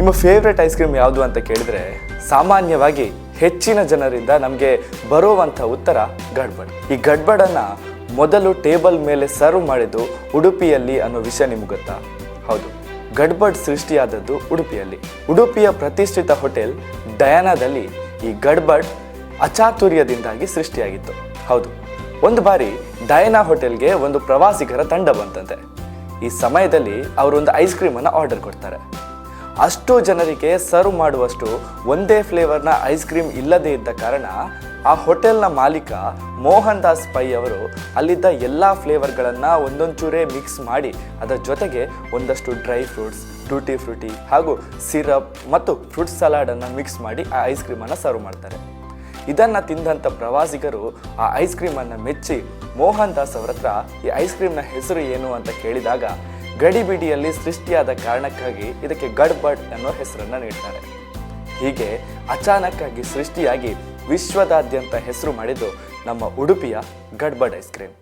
ನಿಮ್ಮ favourite ice cream ಯಾವುದು ಅಂತ ಕೇಳಿದರೆ ಸಾಮಾನ್ಯವಾಗಿ ಹೆಚ್ಚಿನ ಜನರಿಂದ ನಮಗೆ ಬರುವಂಥ ಉತ್ತರ ಗಡ್ಬಡ್. ಈ ಗಡ್ಬಡನ್ನು ಮೊದಲು ಟೇಬಲ್ ಮೇಲೆ ಸರ್ವ್ ಮಾಡಿದ್ದು ಉಡುಪಿಯಲ್ಲಿ ಅನ್ನೋ ವಿಷಯ ನಿಮ್ಗೆ ಗೊತ್ತಾ? ಹೌದು, ಗಡ್ಬಡ್ ಸೃಷ್ಟಿಯಾದದ್ದು ಉಡುಪಿಯಲ್ಲಿ. ಉಡುಪಿಯ ಪ್ರತಿಷ್ಠಿತ ಹೋಟೆಲ್ ಡಯಾನಾದಲ್ಲಿ ಈ ಗಡ್ಬಡ್ ಅಚಾತುರ್ಯದಿಂದಾಗಿ ಸೃಷ್ಟಿಯಾಗಿತ್ತು. ಹೌದು, ಒಂದು ಬಾರಿ ಡಯಾನಾ ಹೋಟೆಲ್ಗೆ ಒಂದು ಪ್ರವಾಸಿಗರ ತಂಡ ಬಂತಂತೆ. ಈ ಸಮಯದಲ್ಲಿ ಅವರೊಂದು ಐಸ್ ಕ್ರೀಮನ್ನು ಆರ್ಡರ್ ಕೊಡ್ತಾರೆ. ಅಷ್ಟು ಜನರಿಗೆ ಸರ್ವ್ ಮಾಡುವಷ್ಟು ಒಂದೇ ಫ್ಲೇವರ್ನ ಐಸ್ ಕ್ರೀಮ್ ಇಲ್ಲದೇ ಇದ್ದ ಕಾರಣ ಆ ಹೋಟೆಲ್ನ ಮಾಲೀಕ ಮೋಹನ್ ದಾಸ್ ಪೈ ಅವರು ಅಲ್ಲಿದ್ದ ಎಲ್ಲ ಫ್ಲೇವರ್ಗಳನ್ನು ಒಂದೊಂಚೂರೇ ಮಿಕ್ಸ್ ಮಾಡಿ ಅದರ ಜೊತೆಗೆ ಒಂದಷ್ಟು ಡ್ರೈ ಫ್ರೂಟ್ಸ್, ಟೂಟಿ ಫ್ರೂಟಿ ಹಾಗೂ ಸಿರಪ್ ಮತ್ತು ಫ್ರೂಟ್ ಸಲಾಡನ್ನು ಮಿಕ್ಸ್ ಮಾಡಿ ಆ ಐಸ್ ಕ್ರೀಮನ್ನು ಸರ್ವ್ ಮಾಡ್ತಾರೆ. ಇದನ್ನು ತಿಂದಂಥ ಪ್ರವಾಸಿಗರು ಆ ಐಸ್ ಕ್ರೀಮನ್ನು ಮೆಚ್ಚಿ ಮೋಹನ್ ದಾಸ್ ಅವರ ಹತ್ರ ಈ ಐಸ್ ಕ್ರೀಮ್ನ ಹೆಸರು ಏನು ಅಂತ ಕೇಳಿದಾಗ ಗಡಿಬಿಡಿಯಲ್ಲಿ ಸೃಷ್ಟಿಯಾದ ಕಾರಣಕ್ಕಾಗಿ ಇದಕ್ಕೆ ಗಡ್ಬಡ್ ಅನ್ನೋ ಹೆಸರನ್ನು ನೀಡ್ತಾರೆ. ಹೀಗೆ ಅಚಾನಕ್ಕಾಗಿ ಸೃಷ್ಟಿಯಾಗಿ ವಿಶ್ವದಾದ್ಯಂತ ಹೆಸರು ಮಾಡಿದ್ದು ನಮ್ಮ ಉಡುಪಿಯ ಗಡ್ಬಡ್ ಐಸ್ ಕ್ರೀಮ್.